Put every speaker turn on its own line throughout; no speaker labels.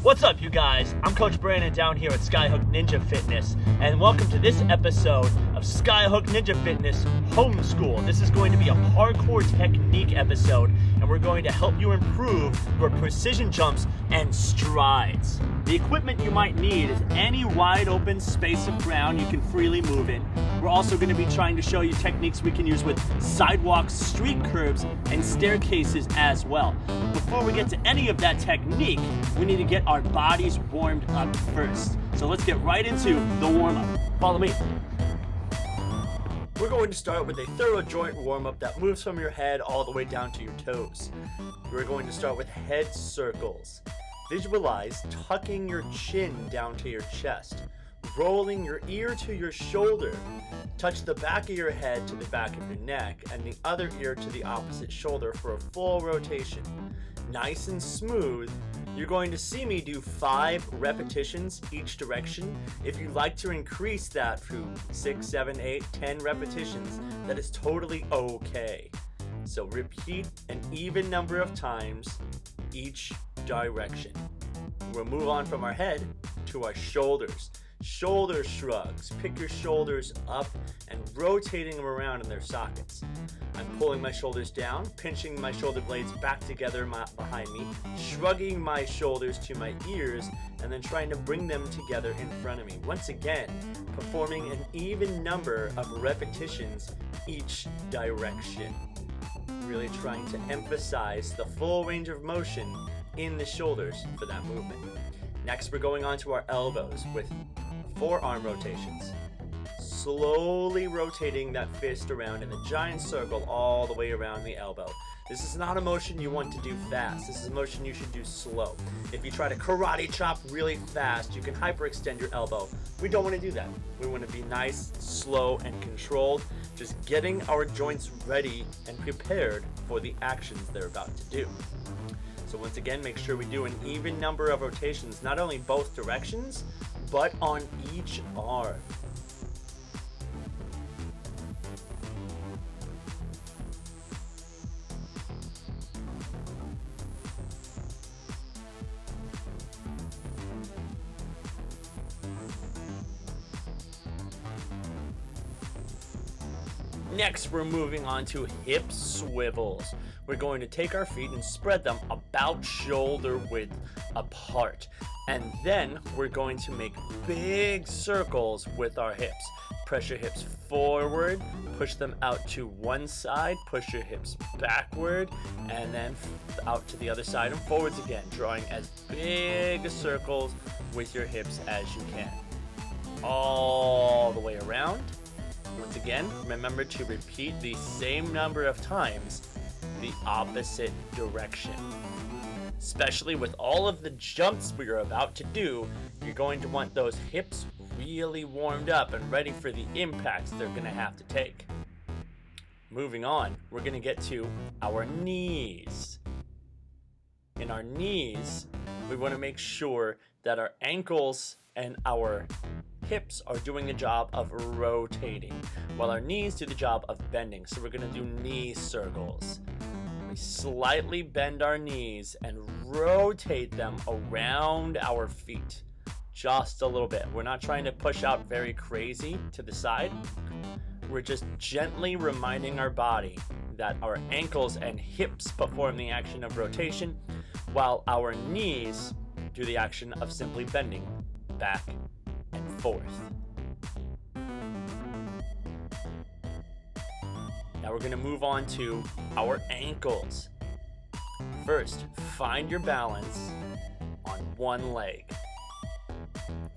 What's up, you guys? I'm Coach Brandon down here at Skyhook Ninja Fitness, and welcome to this episode of Skyhook Ninja Fitness Homeschool. This is going to be a parkour technique episode, and we're going to help you improve your precision jumps and strides. The equipment you might need is any wide open space of ground you can freely move in. We're also going to be trying to show you techniques we can use with sidewalks, street curbs, and staircases as well. Before we get to any of that technique, we need to get our bodies warmed up first. So let's get right into the warm-up. Follow me. We're going to start with a thorough joint warm-up that moves from your head all the way down to your toes. We're going to start with head circles. Visualize tucking your chin down to your chest, rolling your ear to your shoulder. Touch the back of your head to the back of your neck and the other ear to the opposite shoulder for a full rotation. Nice and smooth. You're going to see me do 5 repetitions each direction. If you'd like to increase that to 6, 7, 8, 10 repetitions, that is totally okay. So repeat an even number of times each direction. We'll move on from our head to our shoulders. Shoulder shrugs. Pick your shoulders up and rotating them around in their sockets. I'm pulling my shoulders down, pinching my shoulder blades back together behind me, shrugging my shoulders to my ears, and then trying to bring them together in front of me. Once again, performing an even number of repetitions each direction. Really trying to emphasize the full range of motion in the shoulders for that movement. Next, we're going on to our elbows with forearm rotations. Slowly rotating that fist around in a giant circle all the way around the elbow. This is not a motion you want to do fast. This is a motion you should do slow. If you try to karate chop really fast, you can hyperextend your elbow. We don't want to do that. We want to be nice, slow, and controlled, just getting our joints ready and prepared for the actions they're about to do. So once again, make sure we do an even number of rotations, not only both directions, but on each arm. Next, we're moving on to hip swivels. We're going to take our feet and spread them about shoulder width apart. And then we're going to make big circles with our hips. Press your hips forward, push them out to one side, push your hips backward, and then out to the other side and forwards again, drawing as big circles with your hips as you can. All the way around. Once again, remember to repeat the same number of times the opposite direction. Especially with all of the jumps we are about to do, you're going to want those hips really warmed up and ready for the impacts they're going to have to take. Moving on, we're going to get to our knees. In our knees, we want to make sure that our ankles and our hips are doing the job of rotating, while our knees do the job of bending. So we're going to do knee circles. We slightly bend our knees and rotate them around our feet. Just a little bit. We're not trying to push out very crazy to the side. We're just gently reminding our body that our ankles and hips perform the action of rotation, while our knees do the action of simply bending back and forth. Now we're going to move on to our ankles. First, find your balance on one leg.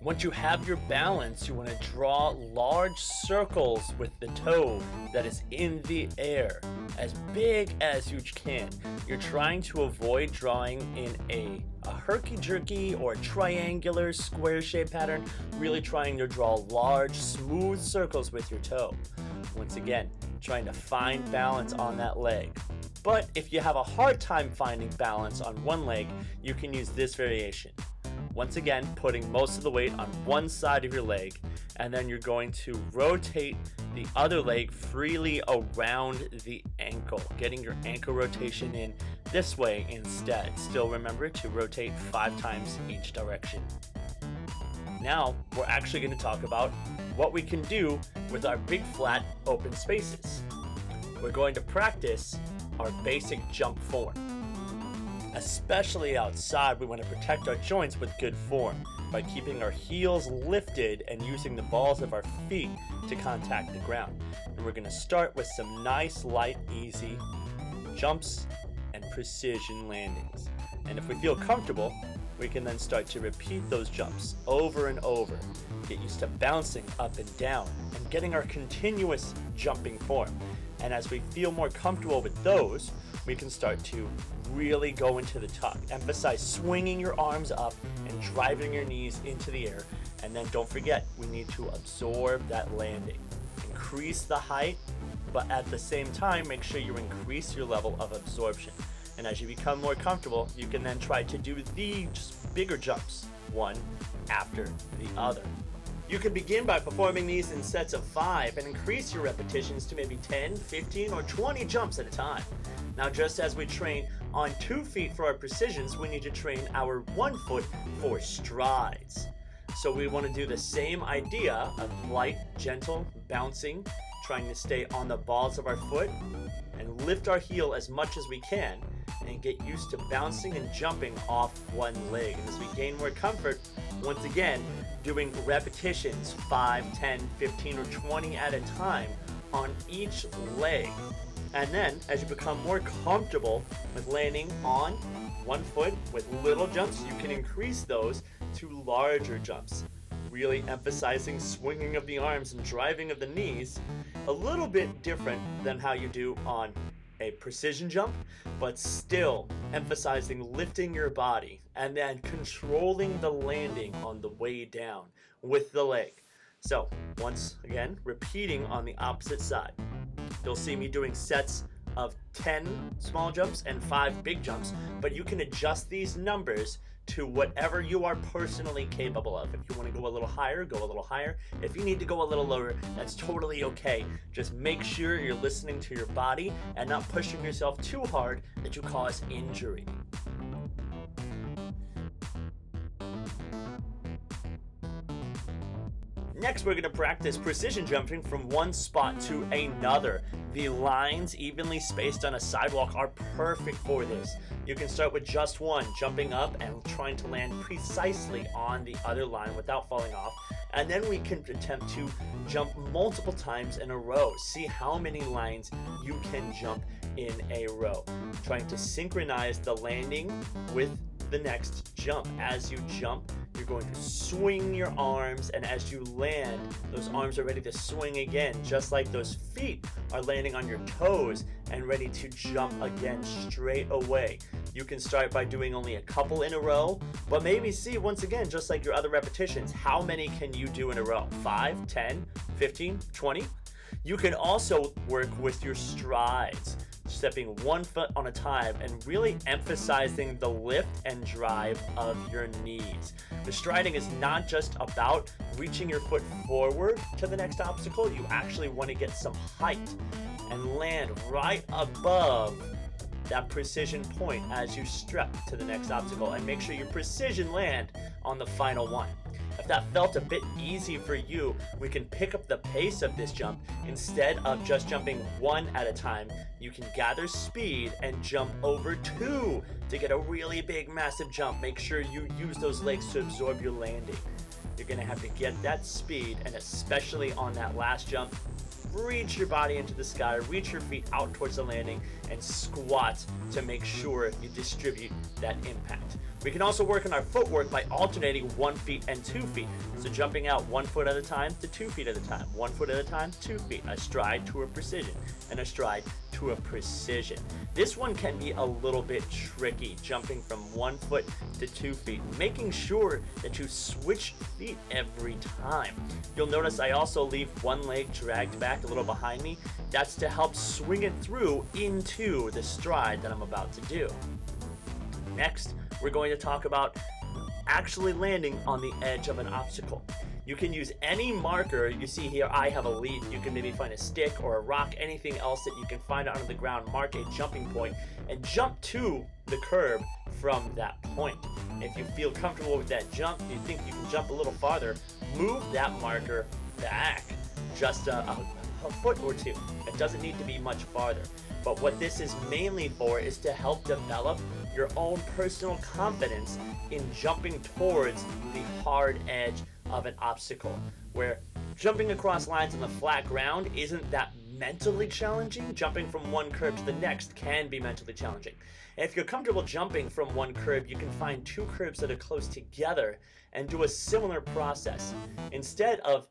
Once you have your balance, you want to draw large circles with the toe that is in the air, as big as you can. You're trying to avoid drawing in a herky-jerky or triangular square-shaped pattern, really trying to draw large, smooth circles with your toe. Once again, trying to find balance on that leg. But if you have a hard time finding balance on one leg, you can use this variation. Once again, putting most of the weight on one side of your leg, and then you're going to rotate the other leg freely around the ankle, getting your ankle rotation in this way instead. Still remember to rotate 5 times each direction. Now, we're actually going to talk about what we can do with our big flat open spaces. We're going to practice our basic jump form. Especially outside, we want to protect our joints with good form by keeping our heels lifted and using the balls of our feet to contact the ground. And we're going to start with some nice, light, easy jumps and precision landings. And if we feel comfortable, we can then start to repeat those jumps over and over. Get used to bouncing up and down and getting our continuous jumping form. And as we feel more comfortable with those, we can start to really go into the tuck. Emphasize swinging your arms up and driving your knees into the air. And then don't forget, we need to absorb that landing. Increase the height, but at the same time, make sure you increase your level of absorption. And as you become more comfortable, you can then try to do the just bigger jumps, one after the other. You can begin by performing these in sets of 5 and increase your repetitions to maybe 10, 15, or 20 jumps at a time. Now, just as we train on 2 feet for our precisions, we need to train our 1 foot for strides. So we want to do the same idea of light, gentle, bouncing, trying to stay on the balls of our foot and lift our heel as much as we can and get used to bouncing and jumping off one leg. And as we gain more comfort, once again, doing repetitions 5, 10, 15, or 20 at a time on each leg. And then as you become more comfortable with landing on 1 foot with little jumps, you can increase those to larger jumps, really emphasizing swinging of the arms and driving of the knees, a little bit different than how you do on a precision jump, but still emphasizing lifting your body and then controlling the landing on the way down with the leg. So once again, repeating on the opposite side. You'll see me doing sets of 10 small jumps and 5 big jumps, but you can adjust these numbers to whatever you are personally capable of. If you want to go a little higher, go a little higher. If you need to go a little lower, that's totally okay. Just make sure you're listening to your body and not pushing yourself too hard that you cause injury. Next, we're going to practice precision jumping from one spot to another. The lines evenly spaced on a sidewalk are perfect for this. You can start with just one, jumping up and trying to land precisely on the other line without falling off. And then we can attempt to jump multiple times in a row. See how many lines you can jump in a row. Trying to synchronize the landing with the next jump. As you jump, you're going to swing your arms, and as you land, those arms are ready to swing again, just like those feet are landing on your toes and ready to jump again straight away. You can start by doing only a couple in a row, but maybe see, once again, just like your other repetitions, how many can you do in a row? 5, 10, 15, 20? You can also work with your strides, stepping 1 foot on a time and really emphasizing the lift and drive of your knees. The striding is not just about reaching your foot forward to the next obstacle. You actually want to get some height and land right above that precision point as you step to the next obstacle, and make sure you precision land on the final one. If that felt a bit easy for you, we can pick up the pace of this jump. Instead of just jumping 1 at a time, you can gather speed and jump over 2 to get a really big, massive jump. Make sure you use those legs to absorb your landing. You're going to have to get that speed, and especially on that last jump, reach your body into the sky, reach your feet out towards the landing, and squat to make sure you distribute that impact. We can also work on our footwork by alternating 1 feet and 2 feet. So jumping out 1 foot at a time to 2 feet at a time, 1 foot at a time, 2 feet, a stride to a precision, and a stride to a precision. This one can be a little bit tricky, jumping from 1 foot to 2 feet, making sure that you switch feet every time. You'll notice I also leave one leg dragged back a little behind me. That's to help swing it through into the stride that I'm about to do. Next, we're going to talk about actually landing on the edge of an obstacle. You can use any marker. You see here, I have a leaf. You can maybe find a stick or a rock, anything else that you can find on the ground, mark a jumping point, and jump to the curb from that point. If you feel comfortable with that jump, you think you can jump a little farther, move that marker back just a foot or two. It doesn't need to be much farther. But what this is mainly for is to help develop your own personal confidence in jumping towards the hard edge of an obstacle, where jumping across lines on the flat ground isn't that mentally challenging. Jumping from one curb to the next can be mentally challenging. And if you're comfortable jumping from one curb, you can find two curbs that are close together and do a similar process. Instead of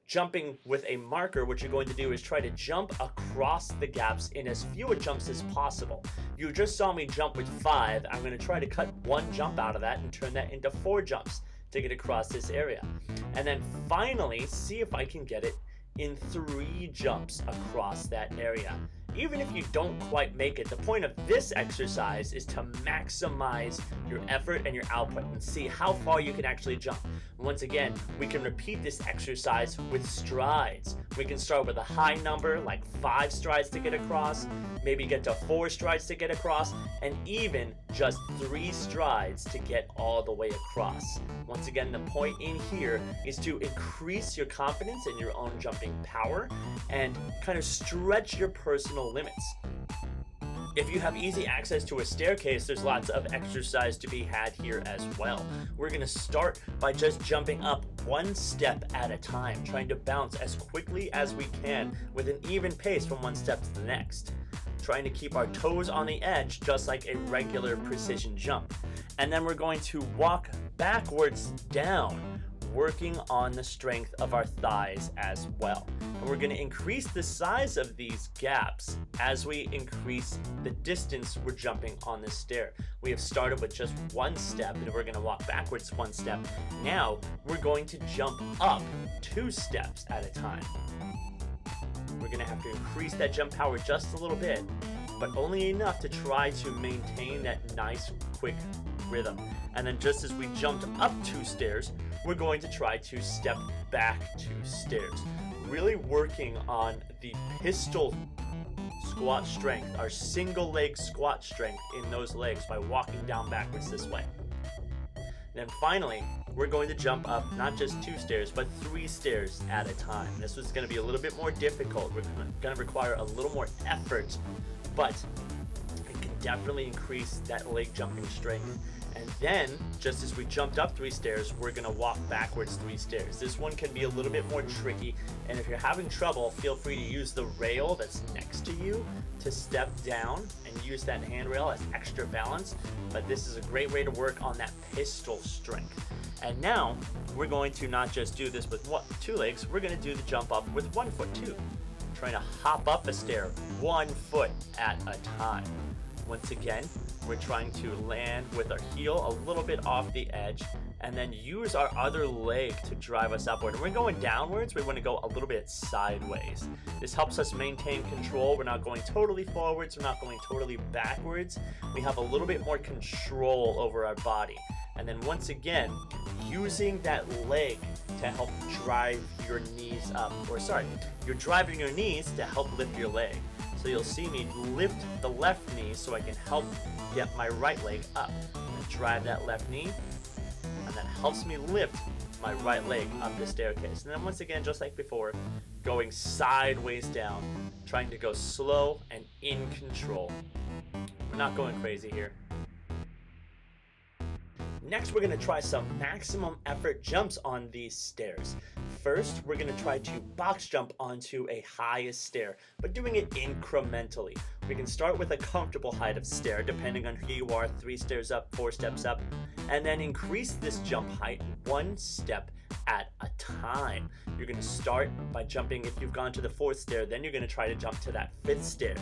jumping with a marker, what you're going to do is try to jump across the gaps in as few jumps as possible. You just saw me jump with 5. I'm going to try to cut one jump out of that and turn that into 4 jumps to get across this area. And then finally, see if I can get it in 3 jumps across that area. Even if you don't quite make it, the point of this exercise is to maximize your effort and your output and see how far you can actually jump. Once again, we can repeat this exercise with strides. We can start with a high number, like 5 strides to get across, maybe get to 4 strides to get across, and even just 3 strides to get all the way across. Once again, the point in here is to increase your confidence in your own jumping power and kind of stretch your personal limits. If you have easy access to a staircase, there's lots of exercise to be had here as well. We're going to start by just jumping up 1 step at a time, trying to bounce as quickly as we can with an even pace from 1 step to the next. Trying to keep our toes on the edge just like a regular precision jump. And then we're going to walk backwards down, working on the strength of our thighs as well. And we're going to increase the size of these gaps as we increase the distance we're jumping on this stair. We have started with just 1 step and we're going to walk backwards 1 step. Now we're going to jump up 2 steps at a time. We're going to have to increase that jump power just a little bit, but only enough to try to maintain that nice quick rhythm. And then just as we jumped up 2 stairs, we're going to try to step back 2 stairs. Really working on the pistol squat strength, our single leg squat strength in those legs by walking down backwards this way. Then finally, we're going to jump up not just 2 stairs, but 3 stairs at a time. This was going to be a little bit more difficult. We're going to require a little more effort, but it can definitely increase that leg jumping strength. And then, just as we jumped up 3 stairs, we're going to walk backwards 3 stairs. This one can be a little bit more tricky, and if you're having trouble, feel free to use the rail that's next to you to step down and use that handrail as extra balance. But this is a great way to work on that pistol strength. And now, we're going to not just do this with 2 legs, we're going to do the jump up with 1 foot too. Trying to hop up a stair 1 foot at a time. Once again, we're trying to land with our heel a little bit off the edge and then use our other leg to drive us upward. And we're going downwards, we want to go a little bit sideways. This helps us maintain control. We're not going totally forwards, we're not going totally backwards. We have a little bit more control over our body. And then once again, using that leg to help drive your knees up. You're driving your knees to help lift your leg. So you'll see me lift the left knee so I can help get my right leg up. And drive that left knee, and that helps me lift my right leg up the staircase. And then once again, just like before, going sideways down, trying to go slow and in control. We're not going crazy here. Next, we're going to try some maximum effort jumps on these stairs. First, we're going to try to box jump onto a highest stair, but doing it incrementally. We can start with a comfortable height of stair, depending on who you are, 3 stairs up, 4 steps up, and then increase this jump height 1 step at a time. You're going to start by jumping. If you've gone to the 4th stair, then you're going to try to jump to that 5th stair.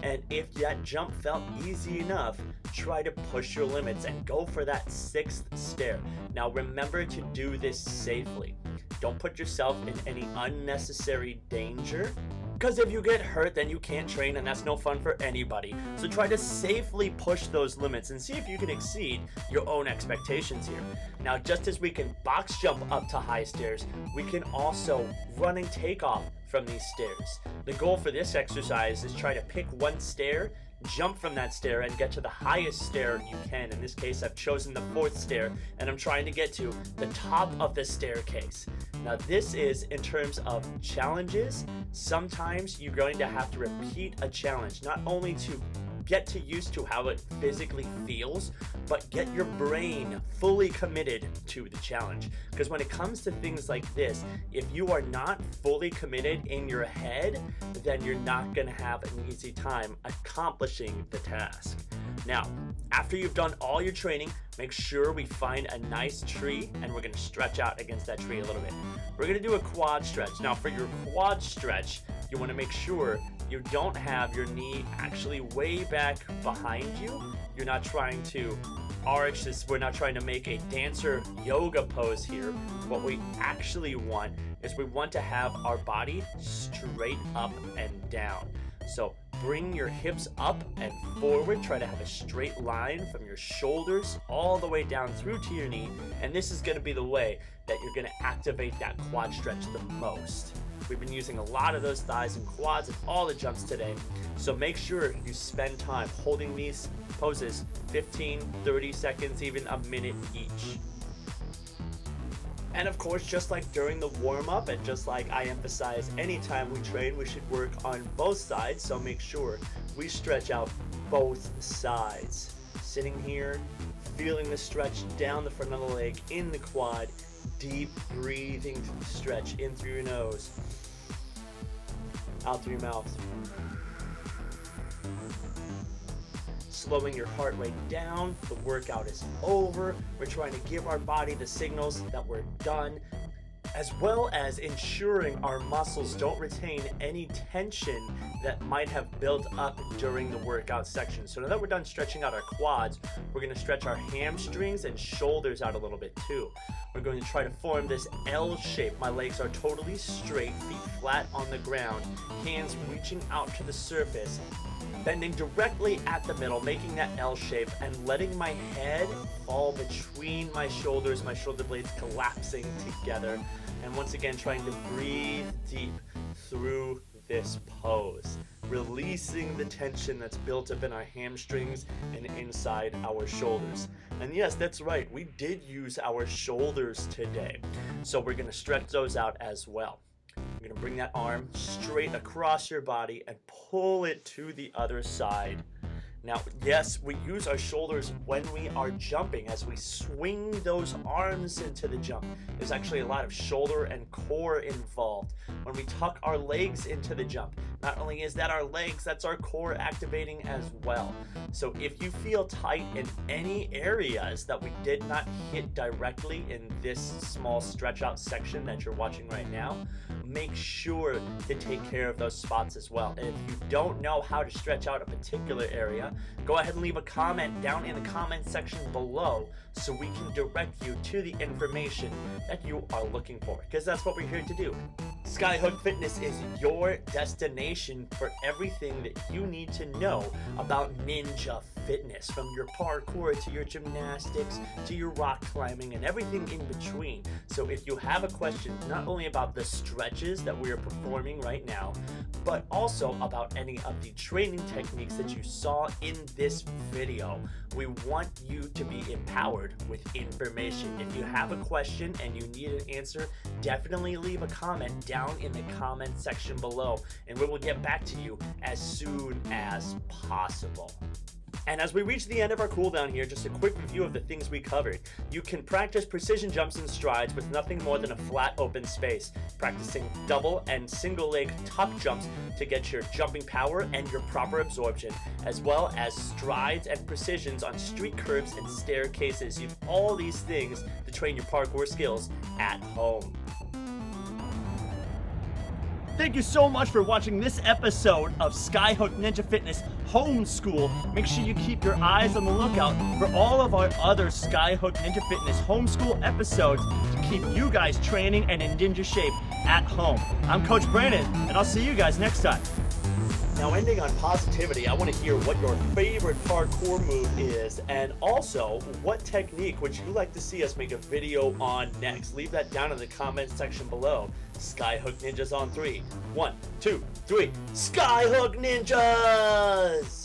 And if that jump felt easy enough, try to push your limits and go for that 6th stair. Now remember to do this safely. Don't put yourself in any unnecessary danger Because if you get hurt, then you can't train, and that's no fun for anybody. So try to safely push those limits and see if you can exceed your own expectations here. Now, just as we can box jump up to high stairs, we can also run and take off from these stairs. The goal for this exercise is try to pick one stair, jump from that stair, and get to the highest stair you can. In this case, I've chosen the 4th stair, and I'm trying to get to the top of the staircase. Now, this is in terms of challenges. Sometimes you're going to have to repeat a challenge, not only to get used to how it physically feels, but get your brain fully committed to the challenge. Because when it comes to things like this, if you are not fully committed in your head, then you're not going to have an easy time accomplishing the task. Now, after you've done all your training, make sure we find a nice tree, and we're going to stretch out against that tree a little bit. We're going to do a quad stretch. Now, for your quad stretch, you want to make sure you don't have your knee actually way back behind you. You're not trying to arch this. We're not trying to make a dancer yoga pose here. What we actually want is we want to have our body straight up and down. So bring your hips up and forward. Try to have a straight line from your shoulders all the way down through to your knee. And this is going to be the way that you're going to activate that quad stretch the most. We've been using a lot of those thighs and quads in all the jumps today. So make sure you spend time holding these poses 15, 30 seconds, even a minute each. And of course, just like during the warm-up, and just like I emphasize anytime we train, we should work on both sides. So make sure we stretch out both sides. Sitting here, feeling the stretch down the front of the leg, in the quad, deep breathing stretch in through your nose, out through your mouth. Slowing your heart rate down. The workout is over. We're trying to give our body the signals that we're done, as well as ensuring our muscles don't retain any tension that might have built up during the workout section. So now that we're done stretching out our quads, we're going to stretch our hamstrings and shoulders out a little bit too. We're going to try to form this L shape. My legs are totally straight, feet flat on the ground, hands reaching out to the surface, bending directly at the middle, making that L shape, and letting my head fall between my shoulders, my shoulder blades collapsing together. And once again, trying to breathe deep through this pose, releasing the tension that's built up in our hamstrings and inside our shoulders. And yes, that's right, we did use our shoulders today. So we're going to stretch those out as well. You're going to bring that arm straight across your body and pull it to the other side. Now, yes, we use our shoulders when we are jumping as we swing those arms into the jump. There's actually a lot of shoulder and core involved. When we tuck our legs into the jump, not only is that our legs, that's our core activating as well. So if you feel tight in any areas that we did not hit directly in this small stretch out section that you're watching right now, make sure to take care of those spots as well. And if you don't know how to stretch out a particular area, go ahead and leave a comment down in the comment section below so we can direct you to the information that you are looking for, because that's what we're here to do. Skyhook Fitness is your destination for everything that you need to know about ninja fitness, from your parkour to your gymnastics to your rock climbing and everything in between. So if you have a question not only about the stretches that we are performing right now, but also about any of the training techniques that you saw in this video, we want you to be empowered with information. If you have a question and you need an answer, definitely leave a comment down in the comment section below, and we will get back to you as soon as possible. And as we reach the end of our cooldown here, just a quick review of the things we covered. You can practice precision jumps and strides with nothing more than a flat open space, practicing double and single leg tuck jumps to get your jumping power and your proper absorption, as well as strides and precisions on street curbs and staircases. Use all these things to train your parkour skills at home. Thank you so much for watching this episode of Skyhook Ninja Fitness Homeschool. Make sure you keep your eyes on the lookout for all of our other Skyhook Ninja Fitness Homeschool episodes to keep you guys training and in ninja shape at home. I'm Coach Brandon, and I'll see you guys next time. Now, ending on positivity, I want to hear what your favorite parkour move is, and also what technique would you like to see us make a video on next. Leave that down in the comment section below. Skyhook Ninjas on 3. 1, 2, 3. Skyhook Ninjas!